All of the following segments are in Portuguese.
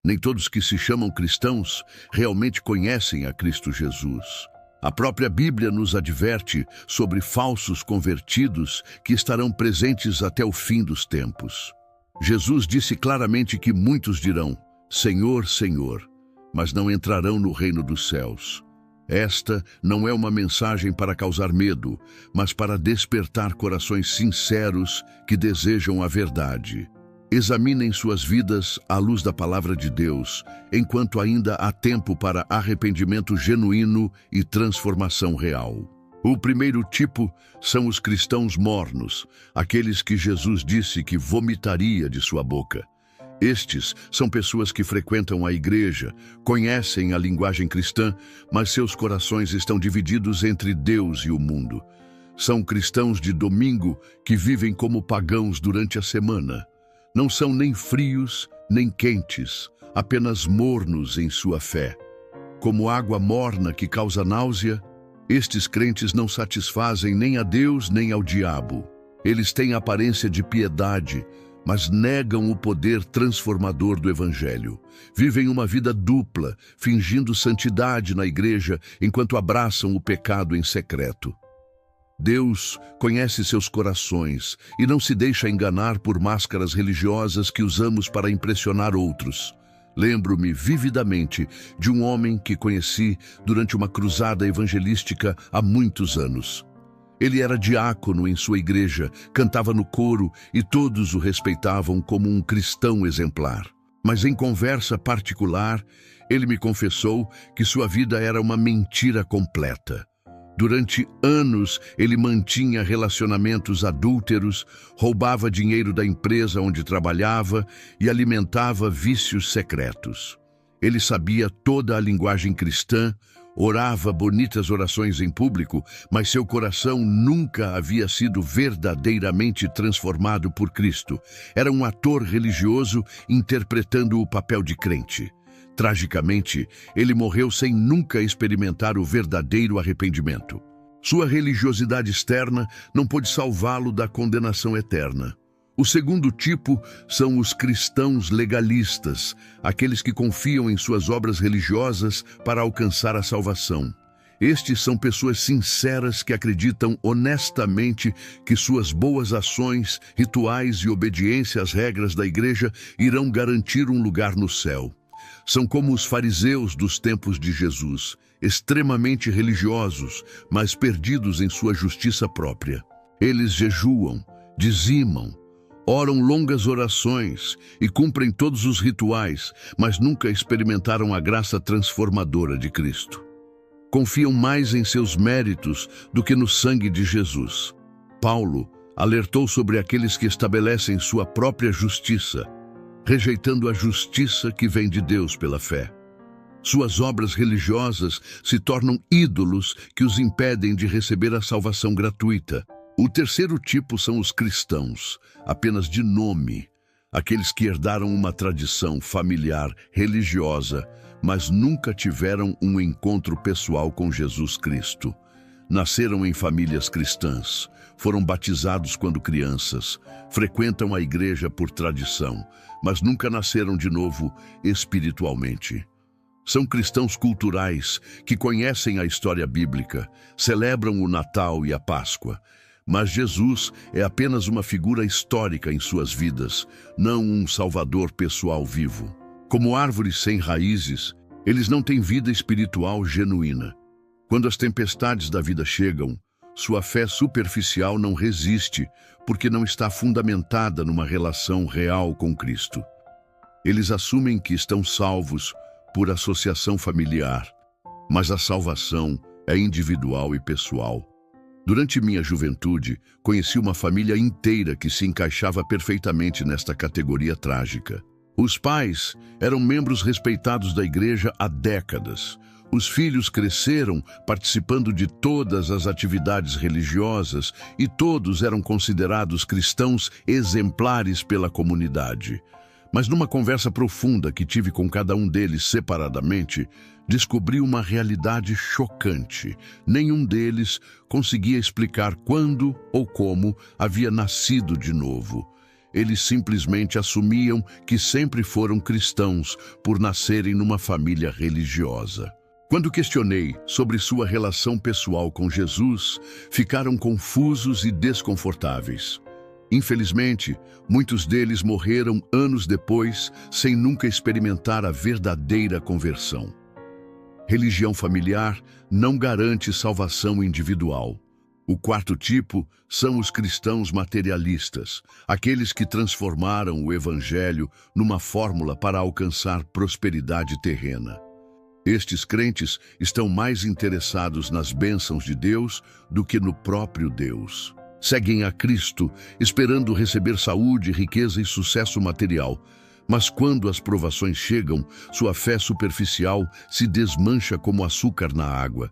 Nem todos que se chamam cristãos realmente conhecem a Cristo Jesus. A própria Bíblia nos adverte sobre falsos convertidos que estarão presentes até o fim dos tempos. Jesus disse claramente que muitos dirão: Senhor, Senhor, mas não entrarão no reino dos céus. Esta não é uma mensagem para causar medo, mas para despertar corações sinceros que desejam a verdade. Examinem suas vidas à luz da palavra de Deus, enquanto ainda há tempo para arrependimento genuíno e transformação real. O primeiro tipo são os cristãos mornos, aqueles que Jesus disse que vomitaria de sua boca. Estes são pessoas que frequentam a igreja, conhecem a linguagem cristã, mas seus corações estão divididos entre Deus e o mundo. São cristãos de domingo que vivem como pagãos durante a semana. Não são nem frios, nem quentes, apenas mornos em sua fé. Como água morna que causa náusea, estes crentes não satisfazem nem a Deus nem ao diabo. Eles têm aparência de piedade, mas negam o poder transformador do Evangelho. Vivem uma vida dupla, fingindo santidade na igreja, enquanto abraçam o pecado em secreto. Deus conhece seus corações e não se deixa enganar por máscaras religiosas que usamos para impressionar outros. Lembro-me vividamente de um homem que conheci durante uma cruzada evangelística há muitos anos. Ele era diácono em sua igreja, cantava no coro e todos o respeitavam como um cristão exemplar. Mas em conversa particular, ele me confessou que sua vida era uma mentira completa. Durante anos, ele mantinha relacionamentos adúlteros, roubava dinheiro da empresa onde trabalhava e alimentava vícios secretos. Ele sabia toda a linguagem cristã, orava bonitas orações em público, mas seu coração nunca havia sido verdadeiramente transformado por Cristo. Era um ator religioso interpretando o papel de crente. Tragicamente, ele morreu sem nunca experimentar o verdadeiro arrependimento. Sua religiosidade externa não pôde salvá-lo da condenação eterna. O segundo tipo são os cristãos legalistas, aqueles que confiam em suas obras religiosas para alcançar a salvação. Estes são pessoas sinceras que acreditam honestamente que suas boas ações, rituais e obediência às regras da igreja irão garantir um lugar no céu. São como os fariseus dos tempos de Jesus, extremamente religiosos, mas perdidos em sua justiça própria. Eles jejuam, dizimam, oram longas orações e cumprem todos os rituais, mas nunca experimentaram a graça transformadora de Cristo. Confiam mais em seus méritos do que no sangue de Jesus. Paulo alertou sobre aqueles que estabelecem sua própria justiça, rejeitando a justiça que vem de Deus pela fé. Suas obras religiosas se tornam ídolos que os impedem de receber a salvação gratuita. O terceiro tipo são os cristãos, apenas de nome, aqueles que herdaram uma tradição familiar religiosa, mas nunca tiveram um encontro pessoal com Jesus Cristo. Nasceram em famílias cristãs, foram batizados quando crianças, frequentam a igreja por tradição, mas nunca nasceram de novo espiritualmente. São cristãos culturais que conhecem a história bíblica, celebram o Natal e a Páscoa, mas Jesus é apenas uma figura histórica em suas vidas, não um salvador pessoal vivo. Como árvores sem raízes, eles não têm vida espiritual genuína. Quando as tempestades da vida chegam, sua fé superficial não resiste, porque não está fundamentada numa relação real com Cristo. Eles assumem que estão salvos por associação familiar, mas a salvação é individual e pessoal. Durante minha juventude, conheci uma família inteira que se encaixava perfeitamente nesta categoria trágica. Os pais eram membros respeitados da igreja há décadas. Os filhos cresceram participando de todas as atividades religiosas e todos eram considerados cristãos exemplares pela comunidade. Mas numa conversa profunda que tive com cada um deles separadamente, descobri uma realidade chocante. Nenhum deles conseguia explicar quando ou como havia nascido de novo. Eles simplesmente assumiam que sempre foram cristãos por nascerem numa família religiosa. Quando questionei sobre sua relação pessoal com Jesus, ficaram confusos e desconfortáveis. Infelizmente, muitos deles morreram anos depois, sem nunca experimentar a verdadeira conversão. Religião familiar não garante salvação individual. O quarto tipo são os cristãos materialistas, aqueles que transformaram o evangelho numa fórmula para alcançar prosperidade terrena. Estes crentes estão mais interessados nas bênçãos de Deus do que no próprio Deus. Seguem a Cristo, esperando receber saúde, riqueza e sucesso material. Mas quando as provações chegam, sua fé superficial se desmancha como açúcar na água.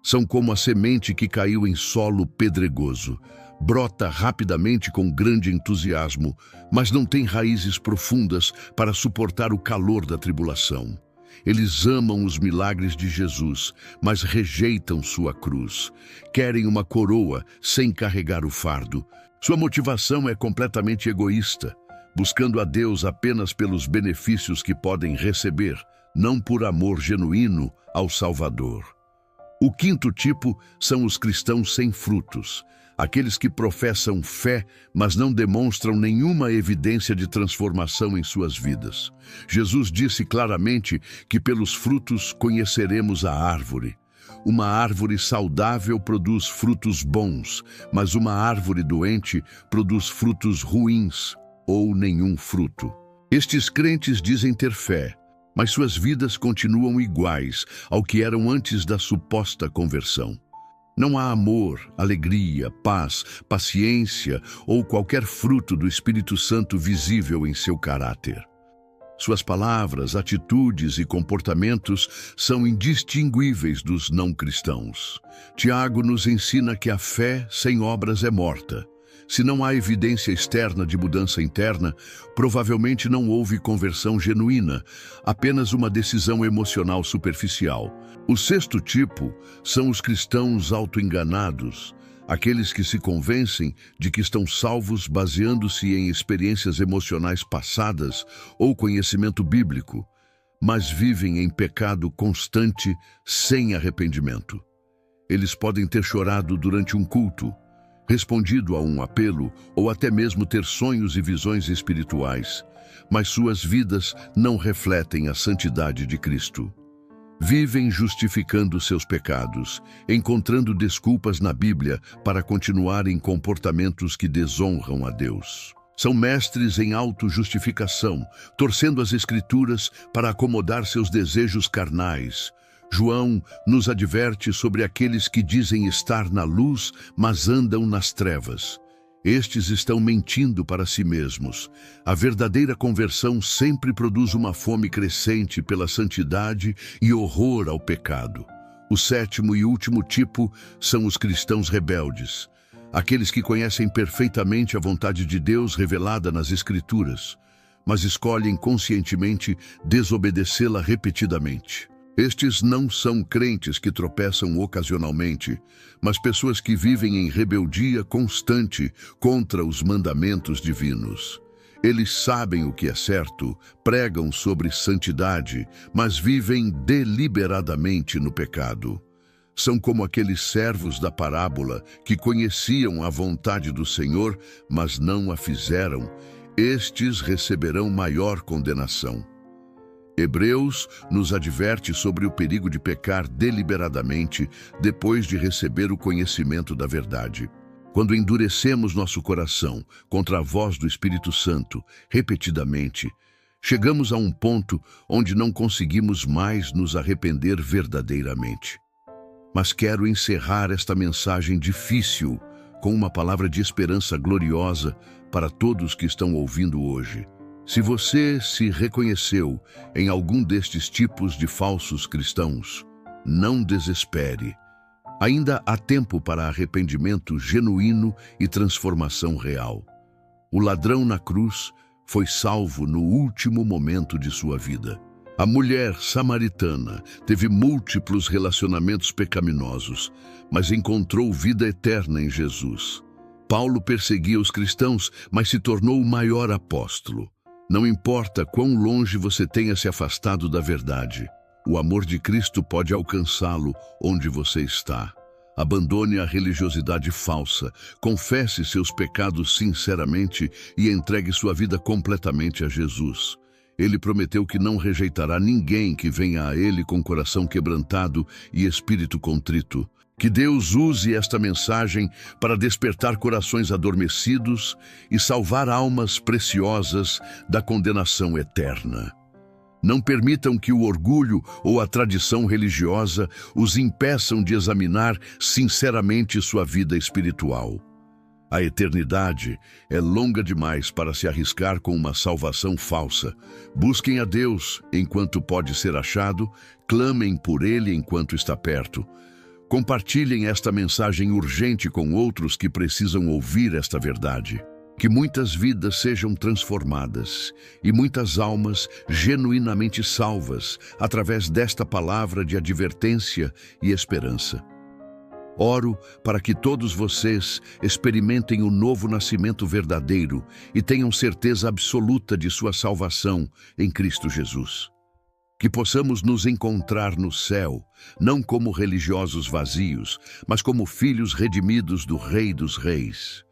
São como a semente que caiu em solo pedregoso. Brota rapidamente com grande entusiasmo, mas não tem raízes profundas para suportar o calor da tribulação. Eles amam os milagres de Jesus, mas rejeitam sua cruz. Querem uma coroa sem carregar o fardo. Sua motivação é completamente egoísta, buscando a Deus apenas pelos benefícios que podem receber, não por amor genuíno ao Salvador. O quinto tipo são os cristãos sem frutos, aqueles que professam fé, mas não demonstram nenhuma evidência de transformação em suas vidas. Jesus disse claramente que pelos frutos conheceremos a árvore. Uma árvore saudável produz frutos bons, mas uma árvore doente produz frutos ruins ou nenhum fruto. Estes crentes dizem ter fé, mas suas vidas continuam iguais ao que eram antes da suposta conversão. Não há amor, alegria, paz, paciência ou qualquer fruto do Espírito Santo visível em seu caráter. Suas palavras, atitudes e comportamentos são indistinguíveis dos não cristãos. Tiago nos ensina que a fé sem obras é morta. Se não há evidência externa de mudança interna, provavelmente não houve conversão genuína, apenas uma decisão emocional superficial. O sexto tipo são os cristãos autoenganados, aqueles que se convencem de que estão salvos baseando-se em experiências emocionais passadas ou conhecimento bíblico, mas vivem em pecado constante sem arrependimento. Eles podem ter chorado durante um culto, respondido a um apelo ou até mesmo ter sonhos e visões espirituais, mas suas vidas não refletem a santidade de Cristo. Vivem justificando seus pecados, encontrando desculpas na Bíblia para continuar em comportamentos que desonram a Deus. São mestres em autojustificação, torcendo as Escrituras para acomodar seus desejos carnais. João nos adverte sobre aqueles que dizem estar na luz, mas andam nas trevas. Estes estão mentindo para si mesmos. A verdadeira conversão sempre produz uma fome crescente pela santidade e horror ao pecado. O sétimo e último tipo são os cristãos rebeldes, aqueles que conhecem perfeitamente a vontade de Deus revelada nas Escrituras, mas escolhem conscientemente desobedecê-la repetidamente. Estes não são crentes que tropeçam ocasionalmente, mas pessoas que vivem em rebeldia constante contra os mandamentos divinos. Eles sabem o que é certo, pregam sobre santidade, mas vivem deliberadamente no pecado. São como aqueles servos da parábola que conheciam a vontade do Senhor, mas não a fizeram. Estes receberão maior condenação. Hebreus nos adverte sobre o perigo de pecar deliberadamente depois de receber o conhecimento da verdade. Quando endurecemos nosso coração contra a voz do Espírito Santo repetidamente, chegamos a um ponto onde não conseguimos mais nos arrepender verdadeiramente. Mas quero encerrar esta mensagem difícil com uma palavra de esperança gloriosa para todos que estão ouvindo hoje. Se você se reconheceu em algum destes tipos de falsos cristãos, não desespere. Ainda há tempo para arrependimento genuíno e transformação real. O ladrão na cruz foi salvo no último momento de sua vida. A mulher samaritana teve múltiplos relacionamentos pecaminosos, mas encontrou vida eterna em Jesus. Paulo perseguia os cristãos, mas se tornou o maior apóstolo. Não importa quão longe você tenha se afastado da verdade, o amor de Cristo pode alcançá-lo onde você está. Abandone a religiosidade falsa, confesse seus pecados sinceramente e entregue sua vida completamente a Jesus. Ele prometeu que não rejeitará ninguém que venha a Ele com coração quebrantado e espírito contrito. Que Deus use esta mensagem para despertar corações adormecidos e salvar almas preciosas da condenação eterna. Não permitam que o orgulho ou a tradição religiosa os impeçam de examinar sinceramente sua vida espiritual. A eternidade é longa demais para se arriscar com uma salvação falsa. Busquem a Deus enquanto pode ser achado, clamem por Ele enquanto está perto. Compartilhem esta mensagem urgente com outros que precisam ouvir esta verdade. Que muitas vidas sejam transformadas e muitas almas genuinamente salvas através desta palavra de advertência e esperança. Oro para que todos vocês experimentem o novo nascimento verdadeiro e tenham certeza absoluta de sua salvação em Cristo Jesus. Que possamos nos encontrar no céu, não como religiosos vazios, mas como filhos redimidos do Rei dos Reis.